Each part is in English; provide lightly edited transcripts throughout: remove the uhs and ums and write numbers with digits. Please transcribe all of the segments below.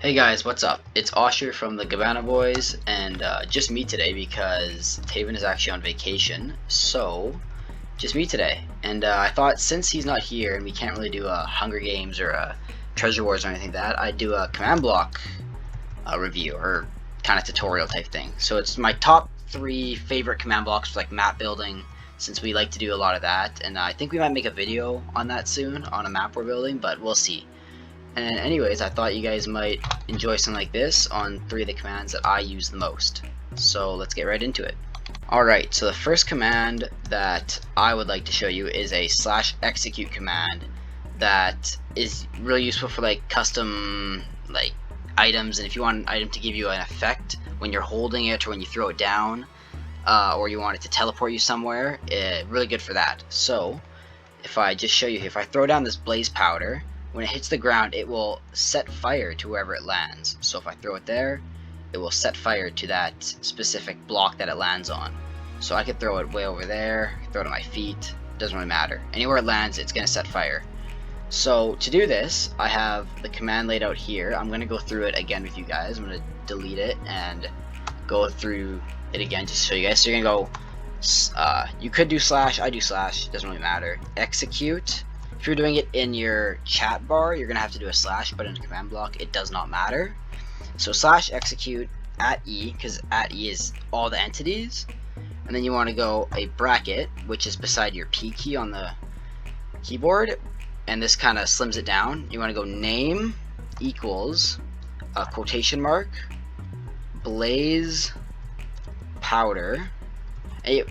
Hey guys, what's up? It's Osher from the Gabbana Boys, and just me today because Tavin is actually on vacation, so just me today. And I thought since he's not here and we can't really do a Hunger Games or a Treasure Wars or anything like that, I'd do a command block review or kind of tutorial type thing. So it's my top 3 favorite command blocks for like map building, since we like to do a lot of that, and I think we might make a video on that soon on a map we're building, but we'll see. And anyways, I thought you guys might enjoy something like this on 3 of the commands that I use the most. So let's get right into it. Alright, so the first command that I would like to show you is a /execute command that is really useful for like custom like items, and if you want an item to give you an effect when you're holding it or when you throw it down, or you want it to teleport you somewhere, really good for that. So if I just show you here, if I throw down this blaze powder, when it hits the ground, it will set fire to wherever it lands. So if I throw it there, it will set fire to that specific block that it lands on. So I could throw it way over there, throw it at my feet, doesn't really matter. Anywhere it lands, it's going to set fire. So to do this, I have the command laid out here. I'm going to go through it again with you guys. I'm going to delete it and go through it again just to show you guys. So you're going to go, you could do /, I do /, doesn't really matter. Execute. If you're doing it in your chat bar, you're going to have to do a /, but in a command block, it does not matter. So /execute @E, because @E is all the entities. And then you want to go a bracket, which is beside your P key on the keyboard. And this kind of slims it down. You want to go name equals a quotation mark, blaze powder. And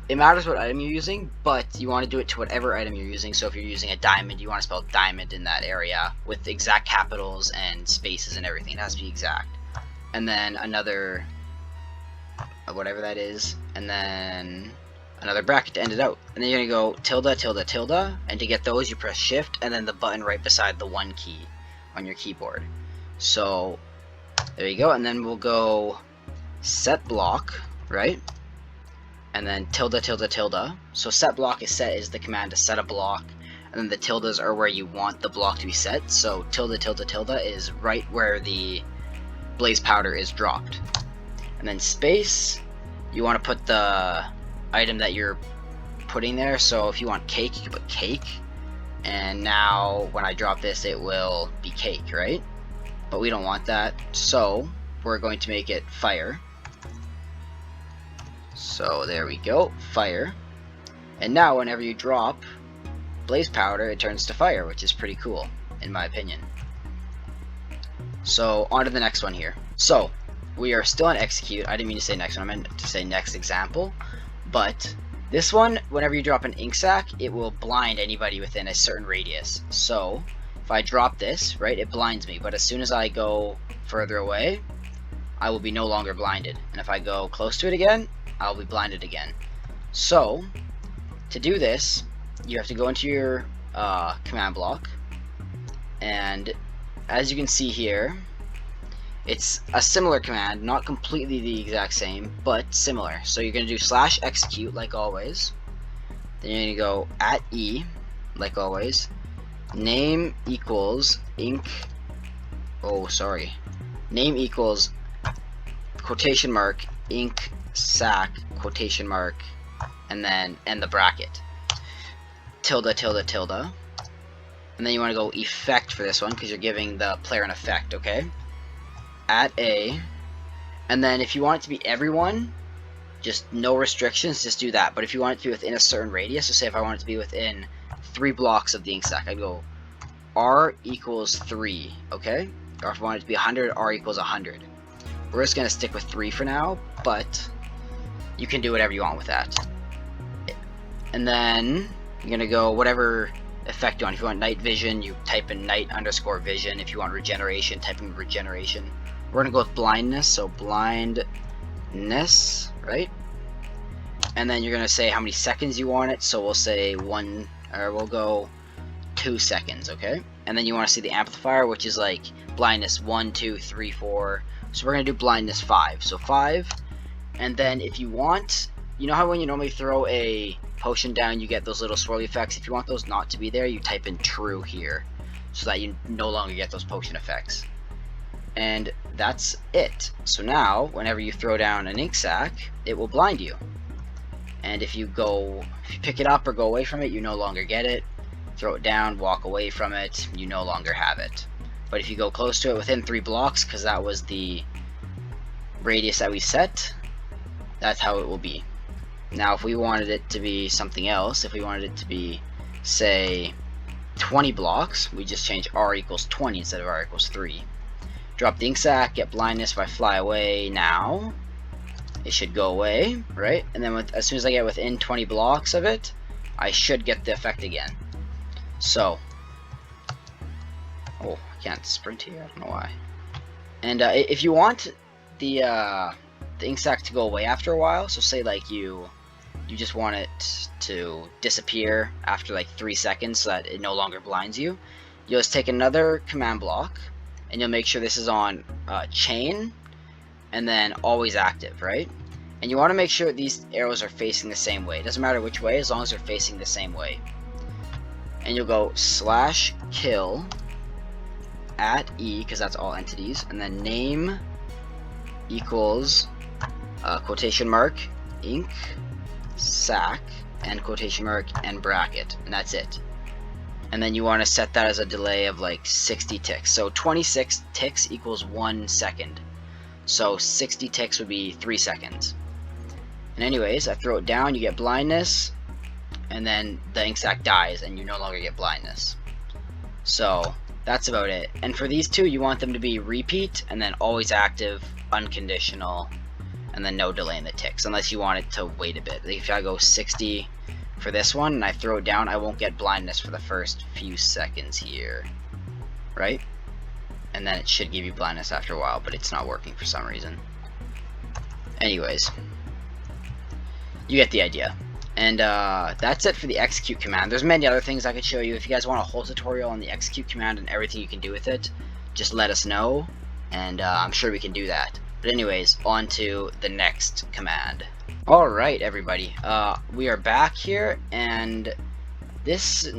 it matters what item you're using, but you want to do it to whatever item you're using. So if you're using a diamond, you want to spell diamond in that area with exact capitals and spaces and everything. It has to be exact. And then another, whatever that is, and then another bracket to end it out. And then you're going to go tilde, tilde, tilde, and to get those you press shift and then the button right beside the 1 key on your keyboard. So there you go, and then we'll go set block, right? And then tilde, tilde, tilde. So set block is the command to set a block, and then the tildes are where you want the block to be set. So tilde, tilde, tilde is right where the blaze powder is dropped. And then space, you want to put the item that you're putting there. So if you want cake, you can put cake, and now when I drop this, it will be cake, right? But we don't want that, so we're going to make it fire. So there we go, fire. And now whenever you drop blaze powder, it turns to fire, which is pretty cool in my opinion. So on to the next one here. So we are still on execute. I didn't mean to say next one, I meant to say next example. But this one, whenever you drop an ink sac, it will blind anybody within a certain radius. So if I drop this, right, it blinds me, but as soon as I go further away, I will be no longer blinded. And if I go close to it again, I'll be blinded again. So to do this, you have to go into your command block, and as you can see here, it's a similar command, not completely the exact same, but similar. So you're going to do /execute like always, then you're going to go @E like always, name equals ink, name equals quotation mark ink sac quotation mark, and then end the bracket, tilde, tilde, tilde. And then you want to go effect for this one because you're giving the player an effect, okay? @A, and then if you want it to be everyone, just no restrictions, just do that. But if you want it to be within a certain radius, so say if I want it to be within 3 blocks of the ink sac, I'd go R equals 3, okay? Or if I want it to be 100, R equals 100. We're just going to stick with 3 for now, but you can do whatever you want with that. And then you're going to go whatever effect you want. If you want night vision, you type in night_vision. If you want regeneration, type in regeneration. We're going to go with blindness, so blindness, right? And then you're going to say how many seconds you want it, so we'll say we'll go 2 seconds, okay? And then you want to see the amplifier, which is like blindness 1, 2, 3, 4. So we're going to do blindness 5, so 5. And then if you want, you know how when you normally throw a potion down, you get those little swirly effects? If you want those not to be there, you type in true here, so that you no longer get those potion effects. And that's it. So now, whenever you throw down an ink sac, it will blind you. And if you pick it up or go away from it, you no longer get it. Throw it down, walk away from it, you no longer have it. But if you go close to it within 3 blocks, because that was the radius that we set, that's how it will be. Now, if we wanted it to be something else, if we wanted it to be, say, 20 blocks, we just change R equals 20 instead of R equals 3. Drop the ink sac, get blindness if I fly away now. It should go away, right? And then as soon as I get within 20 blocks of it, I should get the effect again. So, oh, I can't sprint here, I don't know why. And if you want the ink sac to go away after a while, so say like you just want it to disappear after like 3 seconds so that it no longer blinds you, you'll just take another command block, and you'll make sure this is on chain, and then always active, right? And you want to make sure these arrows are facing the same way. It doesn't matter which way, as long as they're facing the same way. And you'll go /kill at E, because that's all entities, and then name equals quotation mark ink sac and quotation mark and bracket, and that's it. And then you want to set that as a delay of like 60 ticks. So 26 ticks equals 1 second. So 60 ticks would be 3 seconds. And anyways, I throw it down, you get blindness, and then the ink sac dies and you no longer get blindness. So that's about it. And for these two, you want them to be repeat and then always active, unconditional, and then no delay in the ticks, unless you want it to wait a bit. Like if I go 60 for this one and I throw it down, I won't get blindness for the first few seconds here, right? And then it should give you blindness after a while, but it's not working for some reason. Anyways, you get the idea. And that's it for the execute command. There's many other things I could show you. If you guys want a whole tutorial on the execute command and everything you can do with it, just let us know, and I'm sure we can do that. But anyways, on to the next command. Alright everybody, we are back here, and this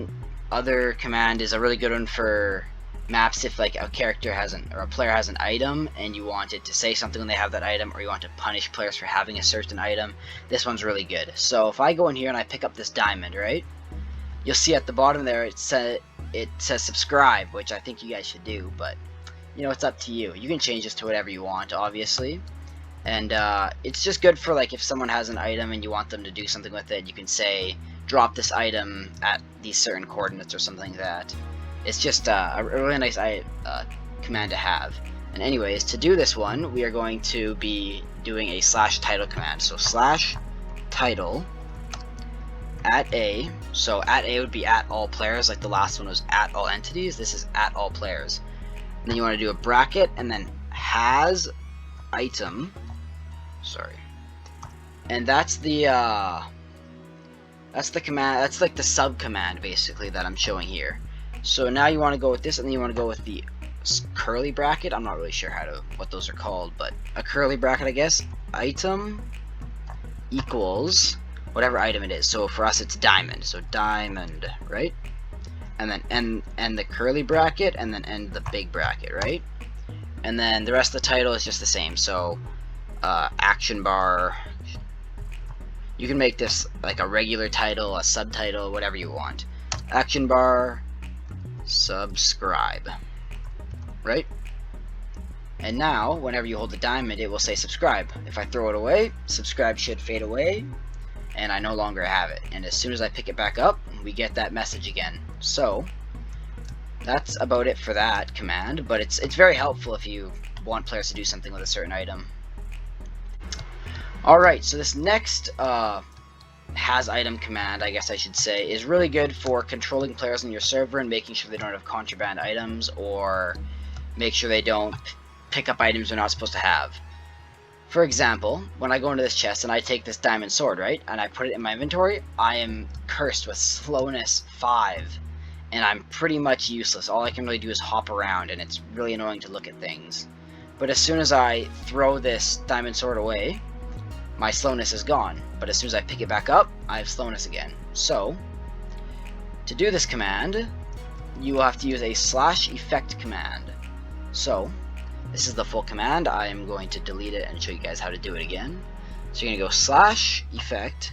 other command is a really good one for maps if like a character or a player has an item and you want it to say something when they have that item, or you want to punish players for having a certain item. This one's really good. So if I go in here and I pick up this diamond, right, you'll see at the bottom there it says subscribe, which I think you guys should do, but you know, it's up to you. You can change this to whatever you want, obviously. And it's just good for like if someone has an item and you want them to do something with it, you can say drop this item at these certain coordinates or something like that. It's just a really nice command to have. And anyways, to do this one, we are going to be doing a /title command. So /title at A. So at A would be at all players, like the last one was at all entities. This is at all players. And then you want to do a bracket and then has item. Sorry. And that's the command. That's like the sub command basically that I'm showing here. So now you want to go with this, and then you want to go with the curly bracket. I'm not really sure what those are called, but a curly bracket, I guess. Item equals whatever item it is. So for us, it's diamond. So diamond, right? And then end the curly bracket, and then end the big bracket, right? And then the rest of the title is just the same. So action bar. You can make this like a regular title, a subtitle, whatever you want. Action bar. Subscribe, right? And now whenever you hold the diamond, it will say subscribe. If I throw it away, subscribe should fade away and I no longer have it, and as soon as I pick it back up, we get that message again. So that's about it for that command, but it's very helpful if you want players to do something with a certain item. Alright, so this next has item command, I guess I should say, is really good for controlling players on your server and making sure they don't have contraband items, or make sure they don't pick up items they're not supposed to have. For example, when I go into this chest and I take this diamond sword, right, and I put it in my inventory, I am cursed with slowness 5, and I'm pretty much useless. All I can really do is hop around, and it's really annoying to look at things. But as soon as I throw this diamond sword away, my slowness is gone, but as soon as I pick it back up, I have slowness again. So, to do this command, you will have to use a /effect command. So, This is the full command. I am going to delete it and show you guys how to do it again. So you're going to go slash effect,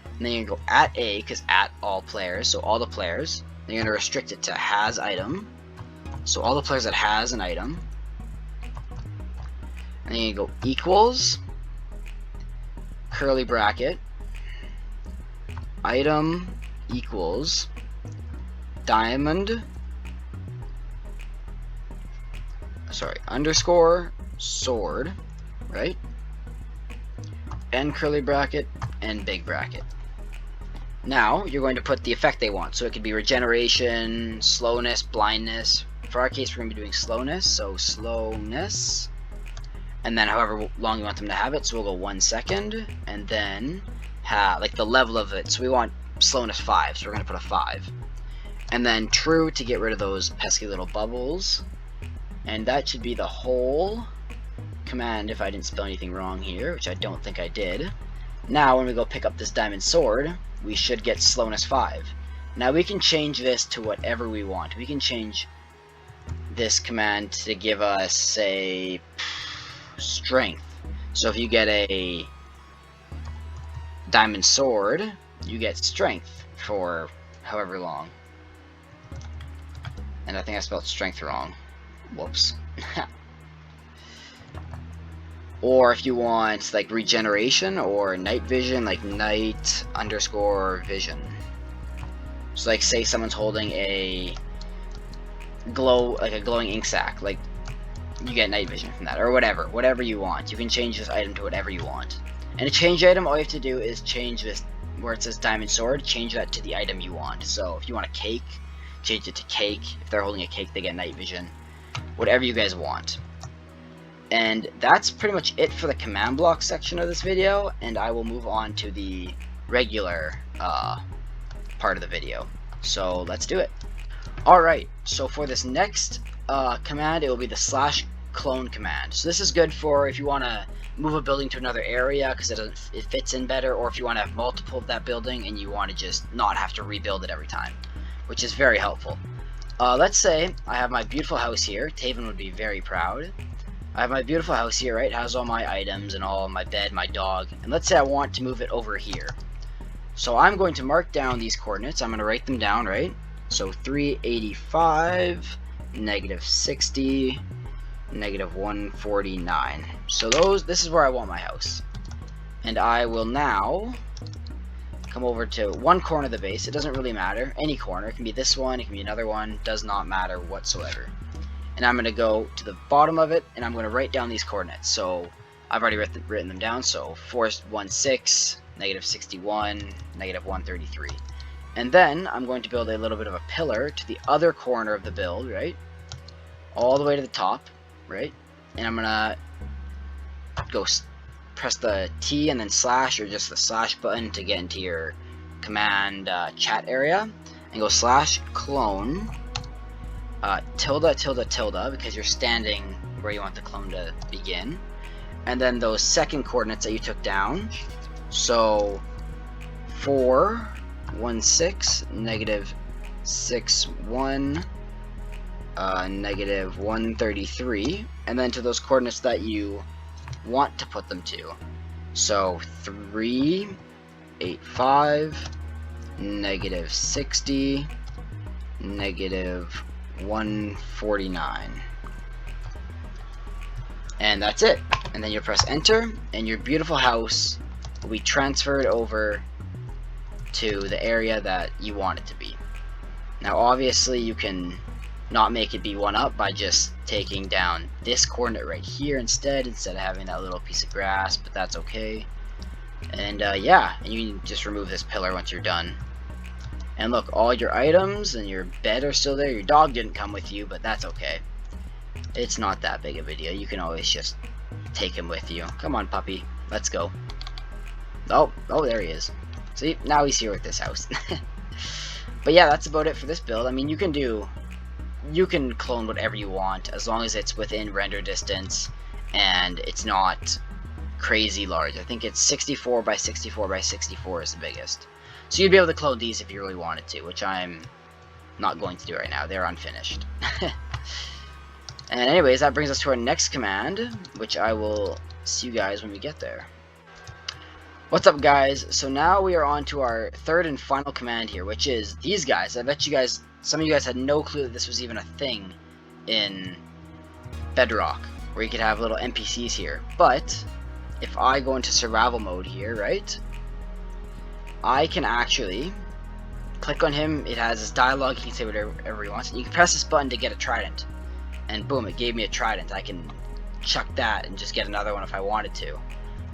and then you're going to go at A, because at all players, so all the players. Then you're going to restrict it to has item, so all the players that has an item. And then you go equals, curly bracket, item equals diamond, underscore sword, right? And curly bracket and big bracket. Now you're going to put the effect they want. So it could be regeneration, slowness, blindness. For our case, we're going to be doing slowness, so slowness. And then however long you want them to have it, so we'll go 1 second, and then like the level of it. So we want slowness 5, so we're going to put a 5. And then true to get rid of those pesky little bubbles. And that should be the whole command if I didn't spell anything wrong here, which I don't think I did. Now when we go pick up this diamond sword, we should get slowness 5. Now we can change this to whatever we want. We can change this command to give us, say, strength. So if you get a diamond sword, you get strength for however long. And I think I spelled strength wrong. Whoops. Or if you want like regeneration or night vision, like night underscore vision. So like say someone's holding a glowing ink sac, like you get night vision from that, or whatever you want. You can change this item to whatever you want. And a change item, all you have to do is change this where it says diamond sword, change that to the item you want. So if you want a cake, change it to cake. If they're holding a cake, they get night vision. Whatever you guys want. And that's pretty much it for the command block section of this video, and I will move on to the regular part of the video. So let's do it. Alright, so for this next command, it will be the slash clone command. So this is good for if you want to move a building to another area because it fits in better, or if you want to have multiple of that building and you want to just not have to rebuild it every time, which is very helpful. Let's say I have my beautiful house here. Tavin would be very proud. I have my beautiful house here, right? It has all my items and all my bed, my dog. And let's say I want to move it over here. So I'm going to mark down these coordinates. I'm going to write them down, right? So 385, negative 60, negative 149. So this is where I want my house. And I will now come over to one corner of the base. It doesn't really matter. Any corner. It can be this one. It can be another one. Does not matter whatsoever. And I'm going to go to the bottom of it, and I'm going to write down these coordinates. So I've already written them down. So 416, negative 61, negative 133. And then I'm going to build a little bit of a pillar to the other corner of the build, right? All the way to the top, right? And I'm going to go press the T and then slash, or just the slash button to get into your command chat area, and go slash clone tilde tilde tilde, because you're standing where you want the clone to begin, and then those second coordinates that you took down. So 416, negative 61, negative 133, and then to those coordinates that you want to put them to. So 385, negative 60, negative 149. And that's it. And then you press enter, and your beautiful house will be transferred over to the area that you want it to be. Now obviously you can not make it be one up by just taking down this coordinate right here instead of having that little piece of grass, but that's okay. And yeah, and you can just remove this pillar once you're done. And look, all your items and your bed are still there. Your dog didn't come with you, but that's okay. It's not that big of a deal. You can always just take him with you. Come on, puppy. Let's go. Oh, there he is. See, now he's here with this house. But yeah, that's about it for this build. I mean, you can clone whatever you want as long as it's within render distance and it's not crazy large. I think it's 64 by 64 by 64 is the biggest. So you'd be able to clone these if you really wanted to, which I'm not going to do right now. They're unfinished. And anyways, that brings us to our next command, which I will see you guys when we get there. What's up, guys? So now we are on to our third and final command here, which is these guys. I bet you guys, some of you guys had no clue that this was even a thing in Bedrock, where you could have little NPCs here. But if I go into survival mode here, right, I can actually click on him. It has this dialogue. He can say whatever he wants. And you can press this button to get a trident, and boom, it gave me a trident. I can chuck that and just get another one if I wanted to,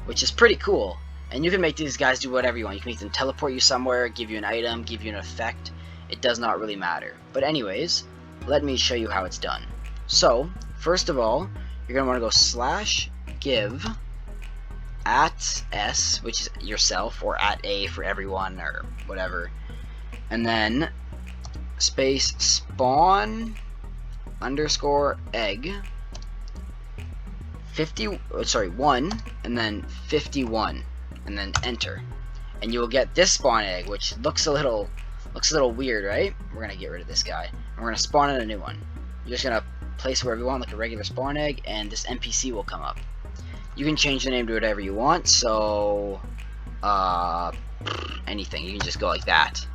which is pretty cool. And you can make these guys do whatever you want. You can make them teleport you somewhere, give you an item, give you an effect. It does not really matter. But anyways, let me show you how it's done. So first of all, you're going to want to go /give @s, which is yourself, or @a for everyone, or whatever, and then space spawn _ egg 1, and then 51, and then enter, and you will get this spawn egg, which looks a little weird, right? We're gonna get rid of this guy, and we're gonna spawn in a new one. You're just gonna place wherever you want, like a regular spawn egg, and this NPC will come up. You can change the name to whatever you want, so anything. You can just go like that,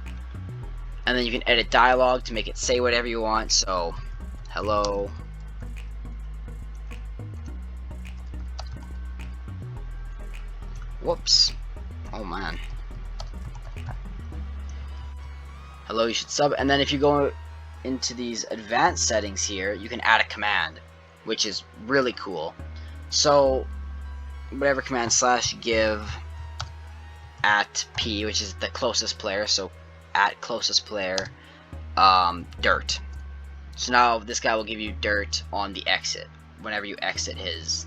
and then you can edit dialogue to make it say whatever you want. So hello, whoops, oh man, hello, you should sub. And then if you go into these advanced settings here, you can add a command, which is really cool. So whatever command /give @p, which is the closest player, so @closest player, dirt. So now this guy will give you dirt on the exit whenever you exit his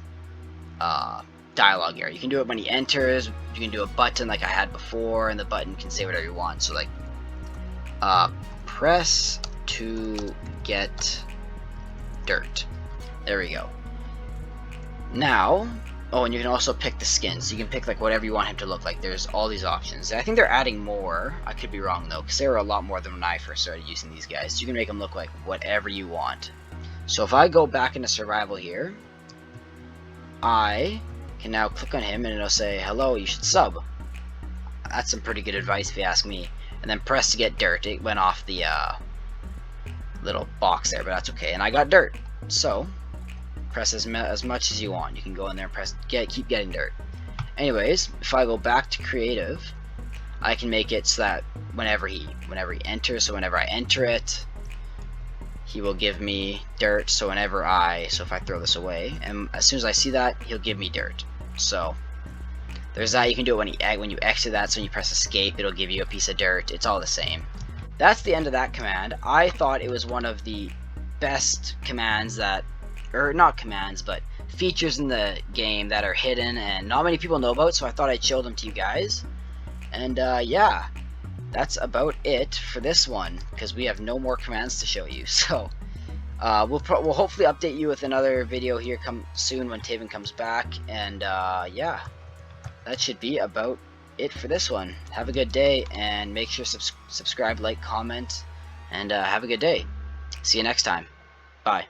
dialogue area. You can do it when he enters. You can do a button like I had before, and the button can say whatever you want. So like press to get dirt. There we go. Now, oh, and you can also pick the skins. You can pick like whatever you want him to look like. There's all these options. I think they're adding more. I could be wrong though, because there were a lot more than when I first started using these guys. So you can make them look like whatever you want. So if I go back into survival here, I can now click on him and it'll say, hello, you should sub. That's some pretty good advice if you ask me. And then press to get dirt. It went off the little box there, but that's okay. And I got dirt. So press as much as you want. You can go in there and press keep getting dirt. Anyways, if I go back to creative, I can make it so that whenever he enters, so whenever I enter it, he will give me dirt. So if I throw this away, and as soon as I see that, he'll give me dirt. So there's that. You can do it when you exit that. So when you press escape, it'll give you a piece of dirt. It's all the same. That's the end of that command. I thought it was one of the best commands or not commands, but features in the game that are hidden and not many people know about, so I thought I'd show them to you guys. And yeah, that's about it for this one, because we have no more commands to show you. So we'll hopefully update you with another video here soon when Tavin comes back. And yeah, that should be about it for this one. Have a good day, and make sure to subscribe, like, comment, and have a good day. See you next time. Bye.